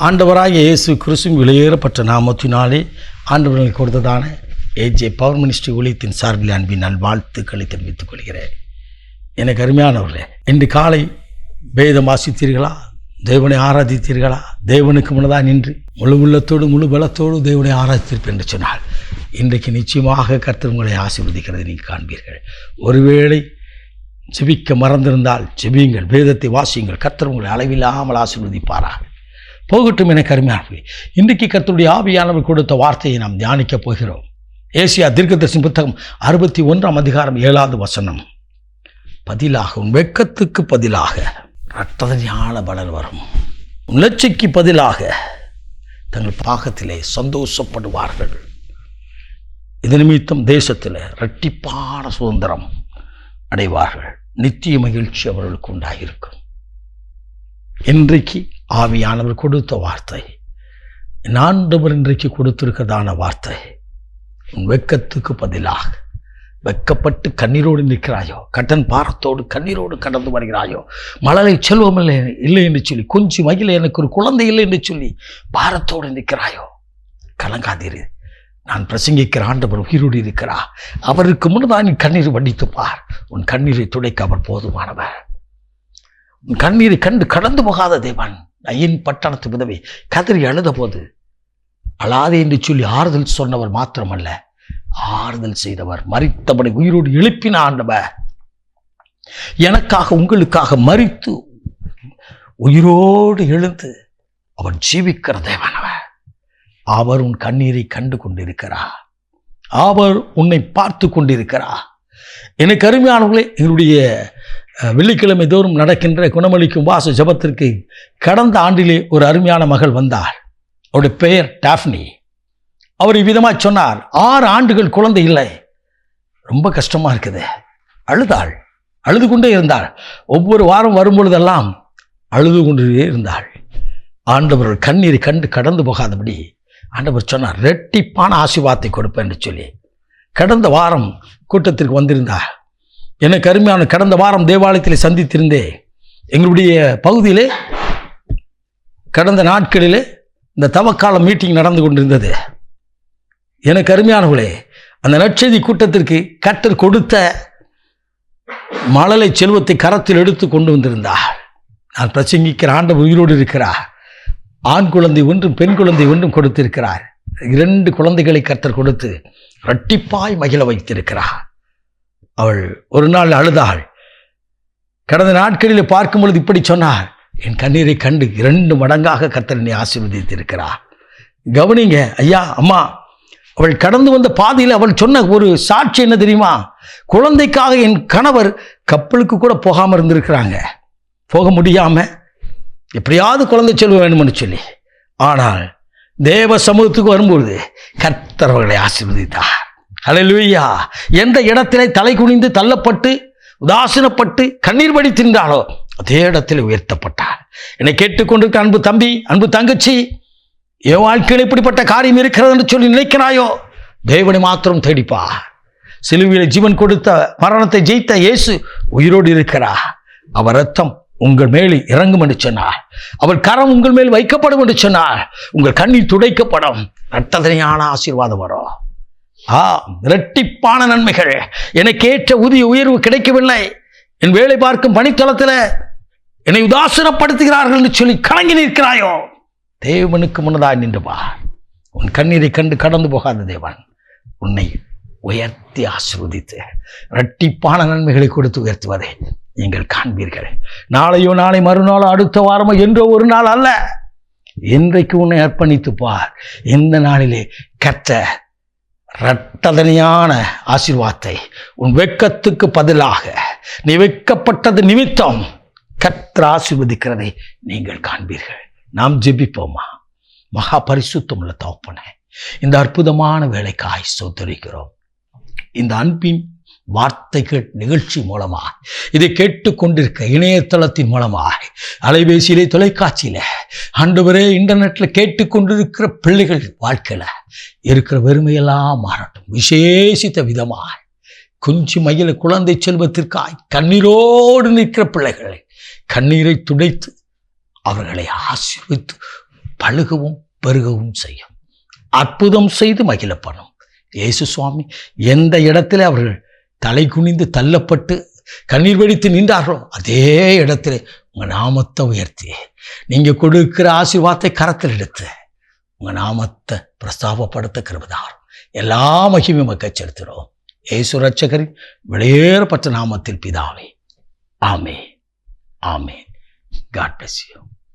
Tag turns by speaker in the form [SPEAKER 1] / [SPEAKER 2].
[SPEAKER 1] ஆண்டவராகிய இயேசு கிறிஸ்துவின் விலையேறப்பட்ட நாமத்தினாலே ஆண்டவர்களுக்கு கொடுத்ததான ஏஜே பவர் மினிஸ்ட்ரி ஊழியத்தின் சார்பில் அன்பின் நல்வாழ்த்துக்களை தெரிவித்துக் கொள்கிறேன். எனக்கு அருமையானவர்களே, இன்று காலை வேதம் வாசித்தீர்களா? தேவனை ஆராதித்தீர்களா? தேவனுக்கு முன்னதாக நின்று முழு உள்ளத்தோடு முழு பலத்தோடு தேவனை ஆராதித்திருப்பேன் என்று சொன்னால் இன்றைக்கு நிச்சயமாக கர்த்தர் உங்களை ஆசீர்வதிக்கிறதை நீங்கள் காண்பீர்கள். ஒருவேளை ஜெபிக்க மறந்திருந்தால் ஜெபியுங்கள், வேதத்தை வாசியுங்கள். கர்த்தர் உங்களை அளவில்லாமல் ஆசீர்வதிப்பாராக. போகட்டும். எனக்கு அருமையானவர்களே, இன்றைக்கு கர்த்தருடைய ஆவியானவர் கொடுத்த வார்த்தையை நாம் தியானிக்கப் போகிறோம். ஏசியா தீர்க்கதரிசன புத்தகம் 61 அதிகாரம் 7வது வசனம். பதிலாக உன் வெட்கத்துக்கு பதிலாக இரட்டதனையான பலன் வரும். உன் லட்சிக்கு பதிலாக தங்கள் பாகத்திலே சந்தோஷப்படுவார்கள். இது நிமித்தம் தேசத்தில் இரட்டிப்பான சுதந்திரம் அடைவார்கள். நித்திய மகிழ்ச்சி அவர்களுக்கு உண்டாயிருக்கும். இன்றைக்கு ஆவியானவர் கொடுத்த வார்த்தை, ஆண்டவர் இன்றைக்கு கொடுத்திருக்கிறதான வார்த்தை. உன் வெட்கத்துக்கு பதிலாக, வெட்கப்பட்டு கண்ணீரோடு நிற்கிறாயோ, கட்டன் பாரத்தோடு கண்ணீரோடு கடந்து வருகிறாயோ, மழலை செல்வம் இல்லை என்று சொல்லி, கொஞ்சி மகிழ எனக்கு ஒரு குழந்தை இல்லை என்று சொல்லி பாரத்தோடு நிற்கிறாயோ, கலங்காதீரு. நான் பிரசங்கிக்கிற ஆண்டவர் உயிரோடு இருக்கிறார். அவருக்கு முன்னதான் நீ கண்ணீர் வடித்துப்பார். உன் கண்ணீரை துடைக்க அவர் போதுமானவர். உன் கண்ணீரை கண்டு கடந்து போகாத தேவன். ஐயின் பட்டணத்து விதவை கதறி அழுத போது அழாதே என்று சொல்லி ஆறுதல் சொன்னவர் மாத்திரமல்ல, ஆறுதல் செய்தவர். மரித்தவனை உயிரோடு எழுப்பின ஆண்டவர். எனக்காக உங்களுக்காக மரித்து உயிரோடு எழுந்து அவர் ஜீவிக்கிற தேவனவர். அவர் உன் கண்ணீரை கண்டு கொண்டிருக்கிறார். அவர் உன்னை பார்த்து கொண்டிருக்கிறார். எனக்கு அருமையானவர்களே, எங்களுடைய வெள்ளிக்கிழமை தோறும் நடக்கின்ற குணமளிக்கும் வாச ஜபத்திற்கு கடந்த ஆண்டிலே ஒரு அருமையான மகள் வந்தார். அவருடைய பெயர் டாஃப்னி. அவர் இவ்விதமாக சொன்னார், 6 ஆண்டுகள் குழந்தை இல்லை, ரொம்ப கஷ்டமாக இருக்குது. அழுதாள், அழுது கொண்டே இருந்தாள். ஒவ்வொரு வாரம் வரும்பொழுதெல்லாம் அழுது கொண்டே இருந்தாள். ஆண்டவர் கண்ணீரை கண்டு கடந்து போகாதபடி ஆண்டவர் சொன்னார், இரட்டிப்பான ஆசீர்வாதத்தை கொடுப்பேன் என்று சொல்லி கடந்த வாரம் கூட்டத்திற்கு வந்திருந்தார். எனக்கு அருமையான கடந்த வாரம் தேவாலயத்தில் சந்தித்திருந்தேன். எங்களுடைய பகுதியிலே கடந்த நாட்களிலே இந்த தவக்கால மீட்டிங் நடந்து கொண்டிருந்தது. எனக்கு அருமையானவர்களே, அந்த நற்செய்தி கூட்டத்திற்கு கர்த்தர் கொடுத்த மழலை செல்வத்தை கரத்தில் எடுத்து கொண்டு வந்திருந்தார். நான் பிரசங்கிக்கிற ஆண்டவர் உயிரோடு இருக்கிறார். ஆண் குழந்தை ஒன்றும் பெண் குழந்தை ஒன்றும் கொடுத்திருக்கிறார். 2 குழந்தைகளை கர்த்தர் கொடுத்து இரட்டிப்பாய் மகிழ வைத்திருக்கிறார். அவள் ஒரு நாள் அழுதாள். கடந்த நாட்களில் பார்க்கும் பொழுது இப்படி சொன்னார், என் கண்ணீரை கண்டு 2 மடங்காக கர்த்தர் என்னை ஆசீர்வதித்திருக்கிறார். கவனிங்க ஐயா, அம்மா, அவள் கடந்து வந்த பாதையில் அவள் சொன்ன ஒரு சாட்சி என்ன தெரியுமா? குழந்தைக்காக என் கணவர் கப்பலுக்கு கூட போகாமல் இருந்திருக்கிறாங்க, போக முடியாமல் எப்படியாவது குழந்தை செல்வ வேண்டும்னு சொல்லி. ஆனால் தேவ சமூகத்துக்கு வரும்பொழுது கர்த்தர் அவர்களை ஆசீர்வதித்தார். ஹல்லேலூயா. எந்த இடத்திலே தலை குனிந்து தள்ளப்பட்டு உதாசீனப்பட்டு கண்ணீர் வடித்திருந்தாலோ அதே இடத்தில் உயர்த்தப்பட்டார். என்னை கேட்டுக்கொண்டிருக்க அன்பு தம்பி, அன்பு தங்கச்சி, என் வாழ்க்கையில் இப்படிப்பட்ட காரியம் இருக்கிறது என்று சொல்லி நினைக்கிறாயோ, தேவனை மாத்திரம் தேடிப்பா. சிலுவையில் ஜீவன் கொடுத்த மரணத்தை ஜெயித்த இயேசு உயிரோடு இருக்கிறார். அவர் ரத்தம் உங்கள் மேல் இறங்கும் என்று சொன்னார். அவர் கரம் உங்கள் மேல் வைக்கப்படும் என்று சொன்னார். உங்கள் கண்ணீர் துடைக்கப்படும். இரட்டதனையான ஆசீர்வாதம் வரும். இரட்டிப்பான நன்மைகள். எனக்கு ஏற்ற ஊதிய உயர்வு கிடைக்கவில்லை, என் வேலை பார்க்கும் பணித்தளத்தில் என்னை உதாசீனப்படுத்துகிறார்கள் என்று சொல்லி கலங்கி நிற்கிறாயோ, தேவனுக்கு முன்னதாக நின்று பார். உன் கண்ணீரை கண்டு கடந்து போகாத தேவன் உன்னை உயர்த்தி ஆசீர்வதித்து இரட்டிப்பான நன்மைகளை கொடுத்து உயர்த்துவதை நீங்கள் காண்பீர்கள். நாளையோ நாளை மறுநாளோ அடுத்த வாரமோ என்றோ ஒரு நாள் அல்ல, இன்றைக்கு உன்னை அர்ப்பணித்து பார். இந்த நாளிலே கர்த்தர் இரட்டதனையான ஆசீர்வாதத்தை உன் வெட்கத்துக்கு பதிலாக, நீ வெட்கப்பட்டது நிமித்தம் கர்த்தர் ஆசீர்வதிக்கிறதை நீங்கள் காண்பீர்கள். நாம் ஜெபிப்போமா? மகா பரிசுத்தம் உள்ள தகப்பனே, இந்த அற்புதமான வேலைக்காய் ஸ்தோத்திரிக்கிறோம். இந்த அன்பின் வார்த்தைகள் நிகழ்ச்சி மூலமாக, இதை கேட்டுக்கொண்டிருக்க இணையதளத்தின் மூலமாக, அலைபேசியிலே, தொலைக்காட்சியில, ஆண்டவரே இன்டர்நெட்ல கேட்டுக்கொண்டிருக்கிற பிள்ளைகள் வாழ்க்கையில இருக்கிற வெறுமையெல்லாம் மாறட்டும். விசேஷித்த விதமாக குஞ்சு மகிழ குழந்தை செல்வத்திற்காய் கண்ணீரோடு நிற்கிற பிள்ளைகளை கண்ணீரை துடைத்து அவர்களை ஆசீர்வதித்து பழுகவும் பெருகவும் செய்யும். அற்புதம் செய்து மகிழ பண்ணும். இயேசு சுவாமி எந்த இடத்துல அவர்கள் தலை குனிந்து தள்ளப்பட்டு கண்ணீர் வெடித்து நின்றார்களோ அதே இடத்துல உங்கள் நாமத்தை உயர்த்தி நீங்கள் கொடுக்கிற ஆசீர்வாதத்தை கரத்தில் எடுத்து உங்கள் நாமத்தை பிரஸ்தாபப்படுத்த கிருபைதார். எல்லா மகிமையும் மக்கள் செலுத்துகிறோம் இயேசு ரட்சகரின் வெளியேறப்பட்ட நாமத்தில் பிதாவே. ஆமென். ஆமென். God bless you.